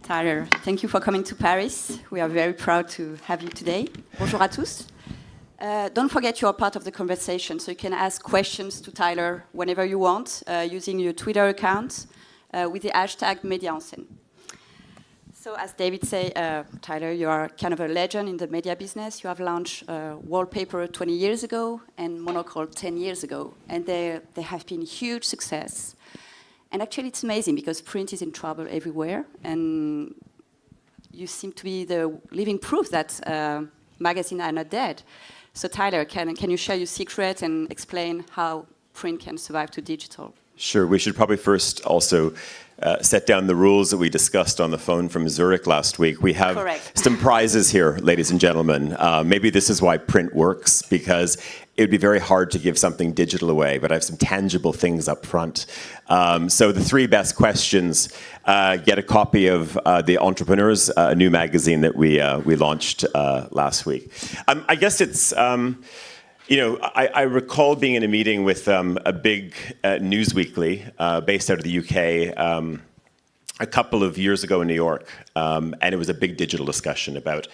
Tyler, thank you for coming to Paris. We are very proud to have you today. Bonjour à tous. Don't forget you are part of the conversation, so you can ask questions to Tyler whenever you want, using your Twitter account with the hashtag Médias. So as David said, Tyler, you are kind of a legend in the media business. You have launched Wallpaper 20 years ago and Monocle 10 years ago, and they have been huge success. And actually it's amazing because print is in trouble everywhere, and you seem to be the living proof that magazines are not dead. So Tyler, can you share your secret and explain how print can survive to digital? Sure. We should probably first also set down the rules that we discussed on the phone from Zurich last week. We have some prizes here, ladies and gentlemen. Maybe this is why print works, because it would be very hard to give something digital away, but I have some tangible things up front. So the three best questions, get a copy of The Entrepreneurs, a new magazine that we launched last week. I guess it's... I recall being in a meeting with a big news weekly based out of the UK a couple of years ago in New York, and it was a big digital discussion about,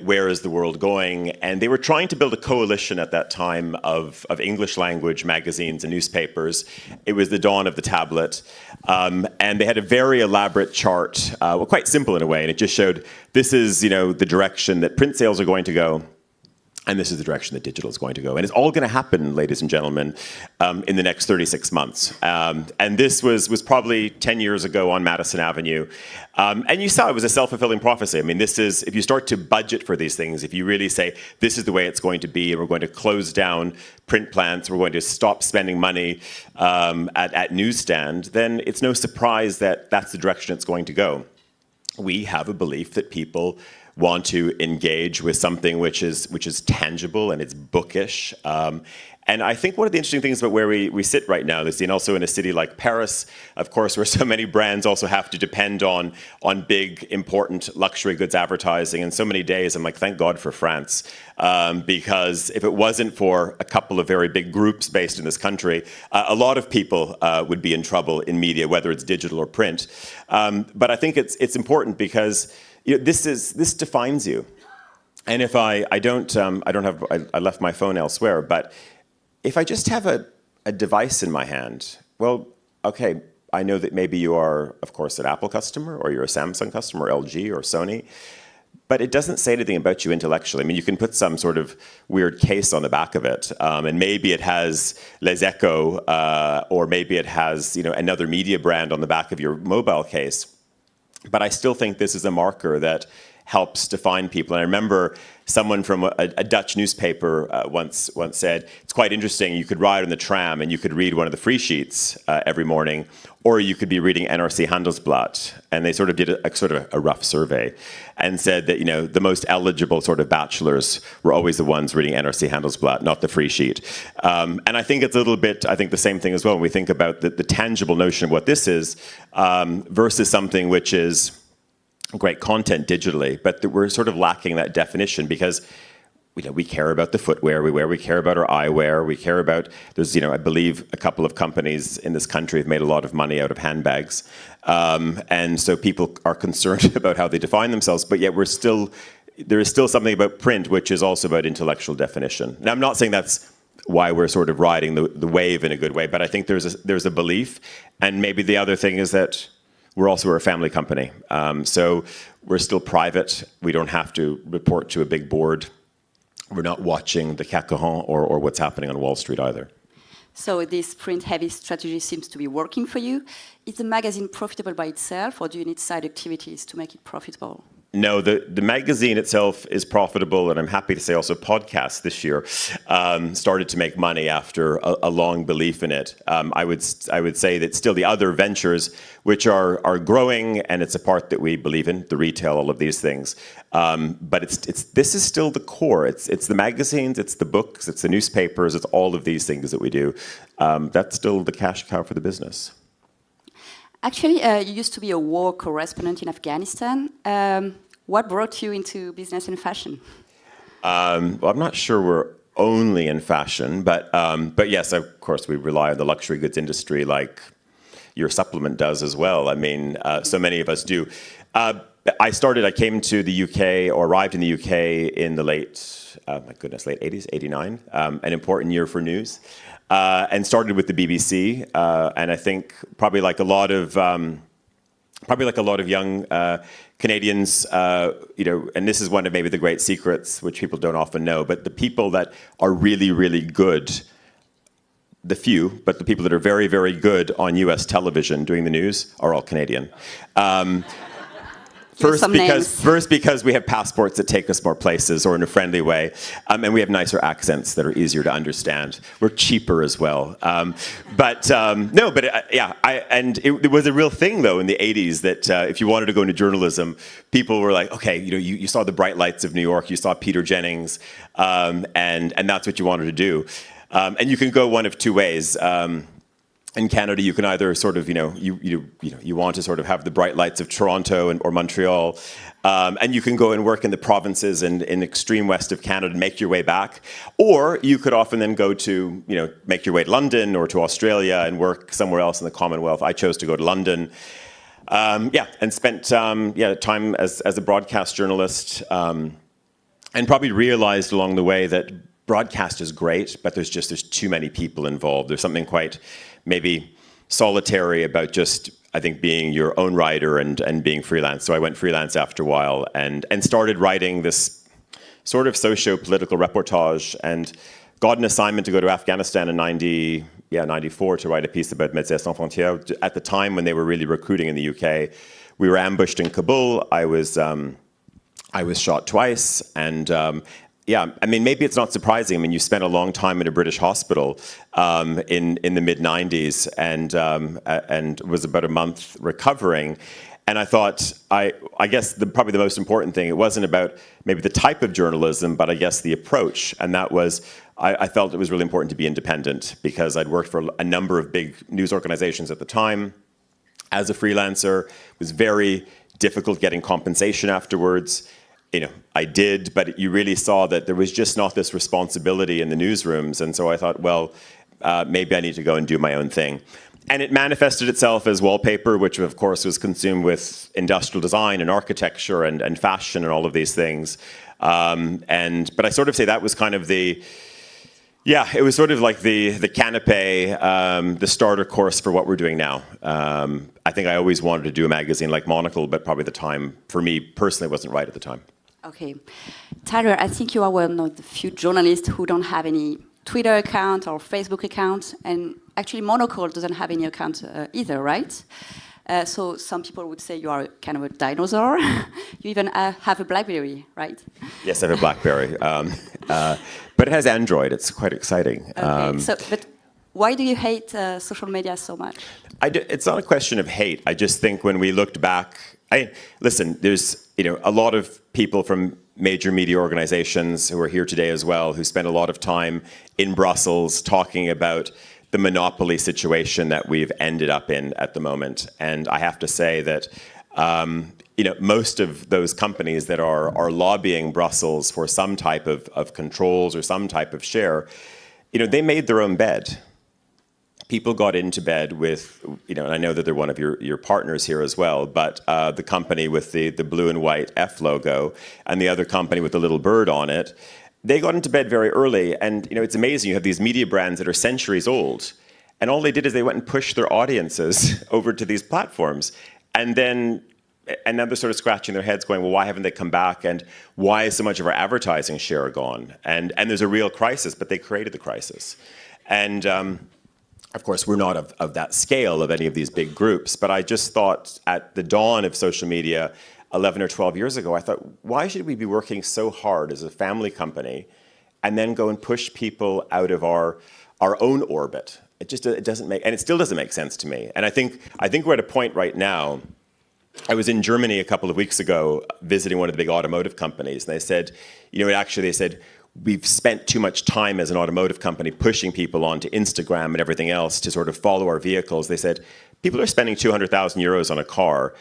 where is the world going? And they were trying to build a coalition at that time of English language magazines and newspapers. It was the dawn of the tablet, and they had a very elaborate chart, quite simple in a way, and it just showed this is, the direction that print sales are going to go. And this is the direction that digital is going to go. And it's all going to happen, ladies and gentlemen, in the next 36 months. And this was probably 10 years ago on Madison Avenue. And you saw it was a self-fulfilling prophecy. I mean, this is, if you start to budget for these things, if you really say, this is the way it's going to be, and we're going to close down print plants, we're going to stop spending money at newsstand, then it's no surprise that that's the direction it's going to go. We have a belief that people want to engage with something which is tangible and it's bookish. And I think one of the interesting things about where we sit right now, and also in a city like Paris, of course, where so many brands also have to depend on big, important luxury goods advertising. And so many days, I'm like, thank God for France. Because if it wasn't for a couple of very big groups based in this country, a lot of people would be in trouble in media, whether it's digital or print. But I think it's important because this defines you. And if I left my phone elsewhere, but if I just have a device in my hand, well, okay, I know that maybe you are, of course, an Apple customer, or you're a Samsung customer, or LG, or Sony, but it doesn't say anything about you intellectually. I mean, you can put some sort of weird case on the back of it, and maybe it has Les Echos, or maybe it has another media brand on the back of your mobile case. But I still think this is a marker that helps define people. And I remember someone from a Dutch newspaper once said, it's quite interesting, you could ride on the tram and you could read one of the free sheets every morning, or you could be reading NRC Handelsblad. And they sort of did a rough survey and said that, the most eligible sort of bachelors were always the ones reading NRC Handelsblad, not the free sheet. And I think it's a little bit, the same thing as well when we think about the tangible notion of what this is versus something which is great content digitally, but that we're sort of lacking that definition because we care about the footwear we wear, we care about our eyewear, we care about, there's, I believe a couple of companies in this country have made a lot of money out of handbags. And so people are concerned about how they define themselves, but yet there is still something about print which is also about intellectual definition. Now, I'm not saying that's why we're sort of riding the wave in a good way, but I think there's a belief, and maybe the other thing is that we're also a family company. So we're still private. We don't have to report to a big board. We're not watching the CAC 40 or what's happening on Wall Street either. So this print-heavy strategy seems to be working for you. Is the magazine profitable by itself, or do you need side activities to make it profitable? No, the magazine itself is profitable, and I'm happy to say also podcasts this year started to make money after a long belief in it. I would say that still the other ventures, which are growing, and it's a part that we believe in, the retail, all of these things. But this is still the core. It's the magazines, it's the books, it's the newspapers, it's all of these things that we do. That's still the cash cow for the business. Actually, you used to be a war correspondent in Afghanistan. What brought you into business and fashion? Well, I'm not sure we're only in fashion, but yes, of course, we rely on the luxury goods industry like your supplement does as well. I mean, so many of us do. I came to the UK, or arrived in the UK in the late 80s, 89, an important year for news, and started with the BBC. And I think probably like a lot of young Canadians, and this is one of maybe the great secrets, which people don't often know, but the people that are really, really good, the few, but the people that are very, very good on US television doing the news are all Canadian. First, because we have passports that take us more places, or in a friendly way, and we have nicer accents that are easier to understand. We're cheaper as well. It was a real thing, though, in the 80s that if you wanted to go into journalism, people were like, okay, you saw the bright lights of New York, you saw Peter Jennings, and that's what you wanted to do. And you can go one of two ways. In Canada, you can either sort of, you want to sort of have the bright lights of Toronto or Montreal, and you can go and work in the provinces and in extreme west of Canada and make your way back. Or you could often then go to, make your way to London or to Australia and work somewhere else in the Commonwealth. I chose to go to London, and spent time as a broadcast journalist, and probably realized along the way that broadcast is great, but there's too many people involved. There's something quite maybe solitary about just, I think, being your own writer and being freelance. So I went freelance after a while and started writing this sort of socio-political reportage, and got an assignment to go to Afghanistan in 94 to write a piece about Médias sans frontières. At the time when they were really recruiting in the UK, we were ambushed in Kabul. I was shot twice, and maybe it's not surprising. I mean, you spent a long time in a British hospital in the mid-90s, and was about a month recovering. And I thought, I guess probably the most important thing, it wasn't about maybe the type of journalism, but I guess the approach. And that was, I felt it was really important to be independent, because I'd worked for a number of big news organizations at the time. As a freelancer, it was very difficult getting compensation afterwards. I did, but you really saw that there was just not this responsibility in the newsrooms. And so I thought, well, maybe I need to go and do my own thing. And it manifested itself as wallpaper, which of course was consumed with industrial design and architecture and fashion and all of these things. But I sort of say that was kind of it was sort of like the canapé, the starter course for what we're doing now. I think I always wanted to do a magazine like Monocle, but probably the time, for me personally, wasn't right at the time. Okay. Tyler, I think you are one of the few journalists who don't have any Twitter account or Facebook account, and actually Monocle doesn't have any account either, right? So some people would say you are kind of a dinosaur. You even have a BlackBerry, right? Yes, I have a BlackBerry, but it has Android. It's quite exciting. Okay. But why do you hate social media so much? It's not a question of hate. I just think when we looked back, listen, there's a lot of people from major media organizations who are here today as well, who spend a lot of time in Brussels talking about the monopoly situation that we've ended up in at the moment. And I have to say that most of those companies that are lobbying Brussels for some type of controls or some type of share, they made their own bed. People got into bed with, and I know that they're one of your partners here as well, but the company with the blue and white F logo and the other company with the little bird on it, they got into bed very early. And, it's amazing. You have these media brands that are centuries old, and all they did is they went and pushed their audiences over to these platforms. And now they're sort of scratching their heads going, well, why haven't they come back? And why is so much of our advertising share gone? And there's a real crisis, but they created the crisis. And of course, we're not of that scale of any of these big groups, but I just thought at the dawn of social media 11 or 12 years ago, I thought, why should we be working so hard as a family company and then go and push people out of our own orbit? It doesn't make, and it still doesn't make sense to me. And I think we're at a point right now. I was in Germany a couple of weeks ago visiting one of the big automotive companies, and they said, they said, we've spent too much time as an automotive company pushing people onto Instagram and everything else to sort of follow our vehicles. They said, people are spending 200,000 euros on a car.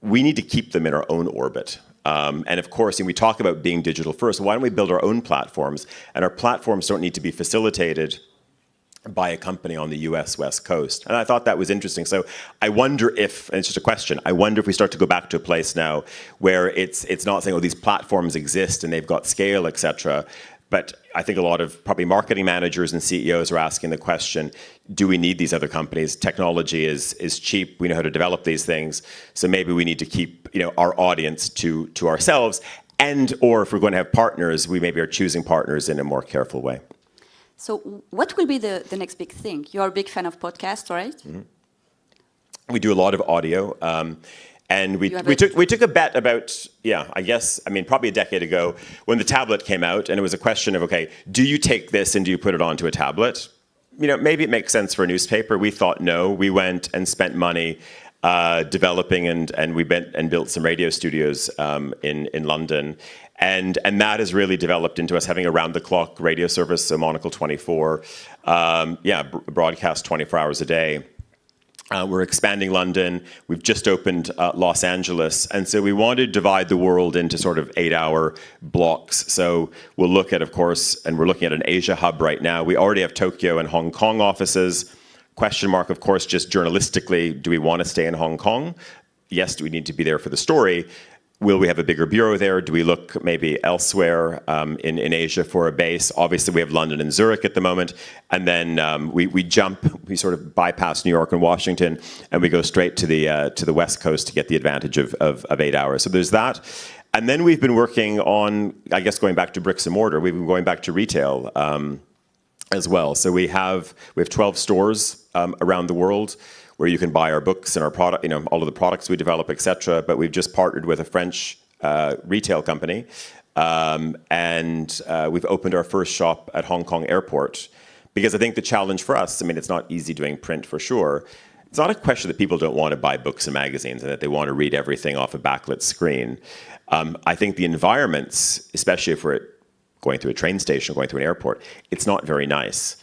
We need to keep them in our own orbit. And of course, we talk about being digital first. Why don't we build our own platforms? And our platforms don't need to be facilitated by a company on the US West Coast. And I thought that was interesting. So I wonder if, and it's just a question, I wonder if we start to go back to a place now where it's not saying, oh, these platforms exist and they've got scale, et cetera. But I think a lot of probably marketing managers and CEOs are asking the question, do we need these other companies? Technology is cheap. We know how to develop these things. So maybe we need to keep our audience to ourselves. And or if we're going to have partners, we maybe are choosing partners in a more careful way. So what will be the next big thing? You're a big fan of podcasts, right? Mm-hmm. We do a lot of audio. And we took a bet about, probably a decade ago when the tablet came out, and it was a question of, okay, do you take this and do you put it onto a tablet? Maybe it makes sense for a newspaper. We thought no. We went and spent money developing and we built some radio studios in London. And that has really developed into us having a round-the-clock radio service, so Monocle 24, broadcast 24 hours a day. We're expanding London. We've just opened Los Angeles. And so we want to divide the world into sort of 8-hour blocks. So we'll look at, of course, and we're looking at an Asia hub right now. We already have Tokyo and Hong Kong offices. Question mark, of course, just journalistically, do we want to stay in Hong Kong? Yes, do we need to be there for the story? Will we have a bigger bureau there? Do we look maybe elsewhere in Asia for a base? Obviously, we have London and Zurich at the moment. And then we sort of bypass New York and Washington, and we go straight to the West Coast to get the advantage of 8 hours. So there's that. And then we've been working on, I guess, going back to bricks and mortar. We've been going back to retail as well. So we have 12 stores around the world where you can buy our books and our product, all of the products we develop, et cetera. But we've just partnered with a French retail company, and we've opened our first shop at Hong Kong Airport. Because I think the challenge for us, it's not easy doing print for sure. It's not a question that people don't want to buy books and magazines and that they want to read everything off a backlit screen. I think the environments, especially if we're going to a train station or going to an airport, it's not very nice.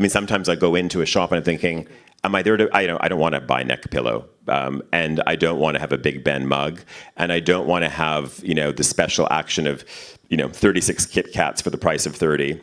Sometimes I go into a shop and I'm thinking, am I there to, I don't want to buy a neck pillow, and I don't want to have a Big Ben mug, and I don't want to have, the special action of, 36 Kit Kats for the price of 30.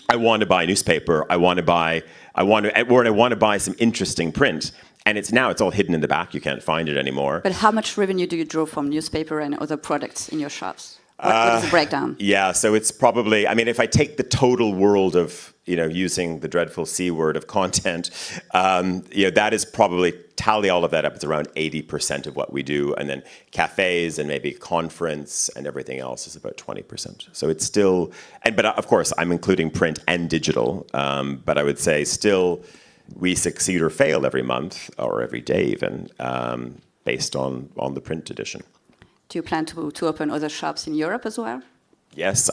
I want to buy a newspaper. I want to buy some interesting print. And it's all hidden in the back. You can't find it anymore. But how much revenue do you draw from newspaper and other products in your shops? What is the breakdown? Yeah, so it's probably, if I take the total world of, using the dreadful C word of content, that is probably, tally all of that up, it's around 80% of what we do. And then cafes and maybe conference and everything else is about 20%. So it's still, but of course, I'm including print and digital. But I would say still, we succeed or fail every month or every day even, based on the print edition. Do you plan to open other shops in Europe as well? Yes.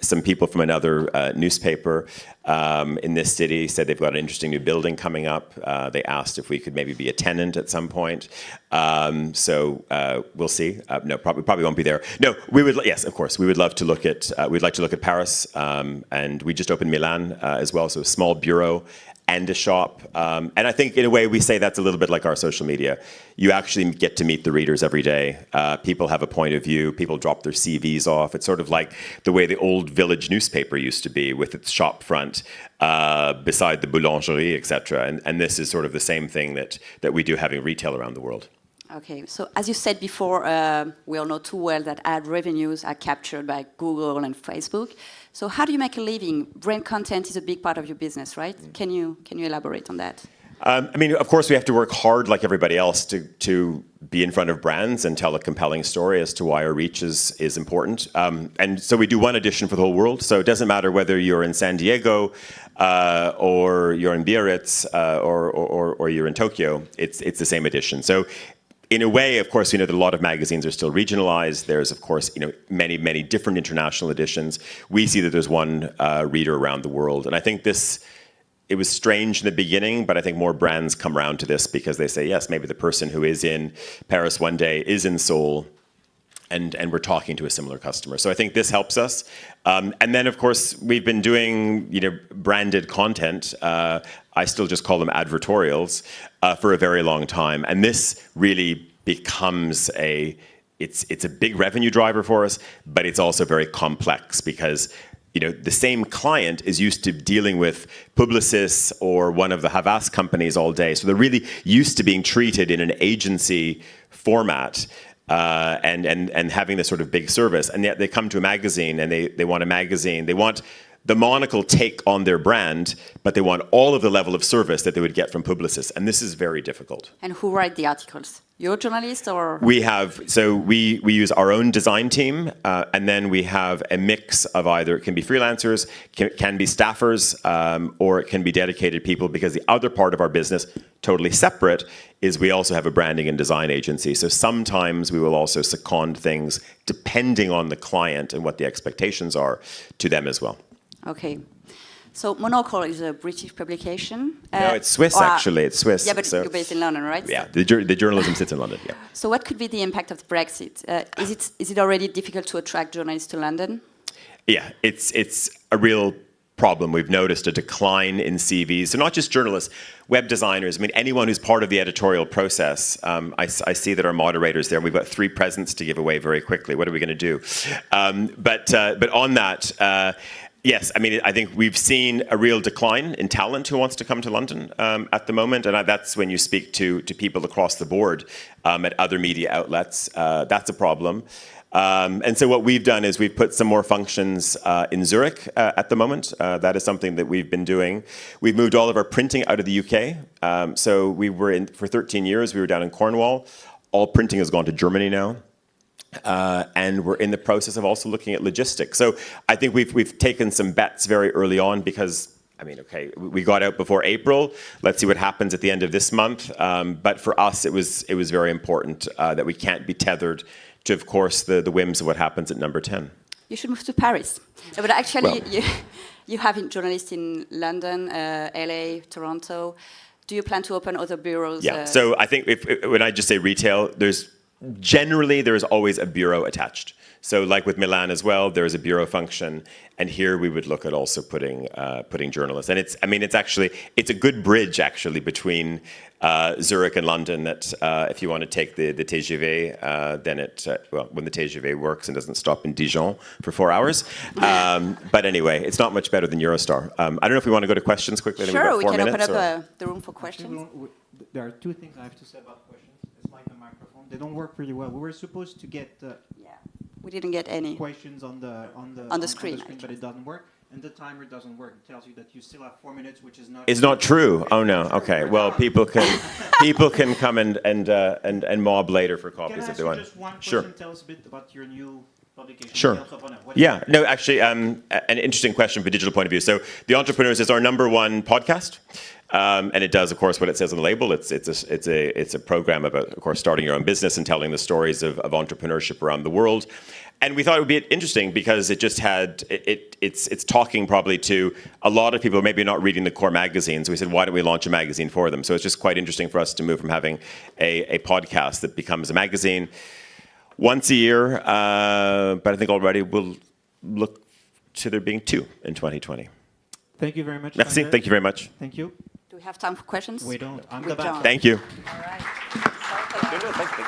Some people from another newspaper in this city said they've got an interesting new building coming up. They asked if we could maybe be a tenant at some point. So we'll see. No, probably won't be there. No, we would. Yes, of course, we would love to look at. We'd like to look at Paris, and we just opened Milan as well. So a small bureau and a shop. And I think in a way we say that's a little bit like our social media. You actually get to meet the readers every day. People have a point of view. People drop their CVs off. It's sort of like the way the old village newspaper used to be with its shop front beside the boulangerie, etc. And this is sort of the same thing that we do having retail around the world. Okay, so as you said before, we all know too well that ad revenues are captured by Google and Facebook. So how do you make a living? Brand content is a big part of your business, right? Can you elaborate on that? Of course, we have to work hard like everybody else to be in front of brands and tell a compelling story as to why our reach is important. And so we do one edition for the whole world. So it doesn't matter whether you're in San Diego or you're in Biarritz or you're in Tokyo. It's the same edition. So in a way, of course, that a lot of magazines are still regionalized. There's, of course, many, many different international editions. We see that there's one reader around the world. And I think it was strange in the beginning, but I think more brands come around to this because they say, yes, maybe the person who is in Paris one day is in Seoul, and we're talking to a similar customer. So I think this helps us. And then, of course, we've been doing branded content. I still just call them advertorials for a very long time. And this really becomes it's a big revenue driver for us, but it's also very complex because the same client is used to dealing with Publicis or one of the Havas companies all day. So they're really used to being treated in an agency format and having this sort of big service. And yet they come to a magazine and they want a magazine. They want the Monocle take on their brand, but they want all of the level of service that they would get from Publicis. And this is very difficult. And who write the articles? Your journalist or? We use our own design team, and then we have a mix of either, it can be freelancers, can be staffers, or it can be dedicated people, because the other part of our business, totally separate, is we also have a branding and design agency. So sometimes we will also second things depending on the client and what the expectations are to them as well. Okay. So Monocle is a British publication. No, it's Swiss, actually. It's Swiss. Yeah, but you're based in London, right? Yeah, the journalism sits in London, yeah. So what could be the impact of Brexit? Is it already difficult to attract journalists to London? Yeah, it's a real problem. We've noticed a decline in CVs. So not just journalists, web designers, anyone who's part of the editorial process. I see that our moderator's there. We've got 3 presents to give away very quickly. What are we going to do? But on that... yes, I think we've seen a real decline in talent who wants to come to London at the moment, and that's when you speak to people across the board at other media outlets. That's a problem. And so what we've done is we've put some more functions in Zurich at the moment. That is something that we've been doing. We've moved all of our printing out of the UK. So we were for 13 years, we were down in Cornwall. All printing has gone to Germany now. And we're in the process of also looking at logistics. So I think we've taken some bets very early on because, we got out before April. Let's see what happens at the end of this month. But for us, it was very important that we can't be tethered to, of course, the whims of what happens at number 10. You should move to Paris. But actually, you have journalists in London, LA, Toronto. Do you plan to open other bureaus? Yeah, so I think when I just say retail, generally, there is always a bureau attached. So like with Milan as well, there is a bureau function. And here we would look at also putting journalists. And it's a good bridge, actually, between Zurich and London, that if you want to take the TGV, then when the TGV works and doesn't stop in Dijon for 4 hours. But anyway, it's not much better than Eurostar. I don't know if we want to go to questions quickly. Sure, we can open up the room for questions. There are 2 things I have to say about questions. Microphone. They don't work really well. We were supposed to get we didn't get any questions on the screen, but it doesn't work, and the timer doesn't work. It tells you that you still have 4 minutes, which is not. It's not true. Oh no. Okay. Well, people can come and mob later for copies if they want. Just one question? Sure. Tell us a bit about your new publication. Sure. Yeah. No, actually, an interesting question from a digital point of view. So, The Entrepreneurs is our #1 podcast. And it does, of course, what it says on the label. It's a program about, of course, starting your own business and telling the stories of entrepreneurship around the world. And we thought it would be interesting because it's talking probably to a lot of people who maybe not reading the core magazines. We said, why don't we launch a magazine for them? So it's just quite interesting for us to move from having a podcast that becomes a magazine once a year. But I think already we'll look to there being 2 in 2020. Thank you very much. Merci. Thank you very much. Thank you. Do we have time for questions? We don't. We don't. Thank you. All right. Thank you.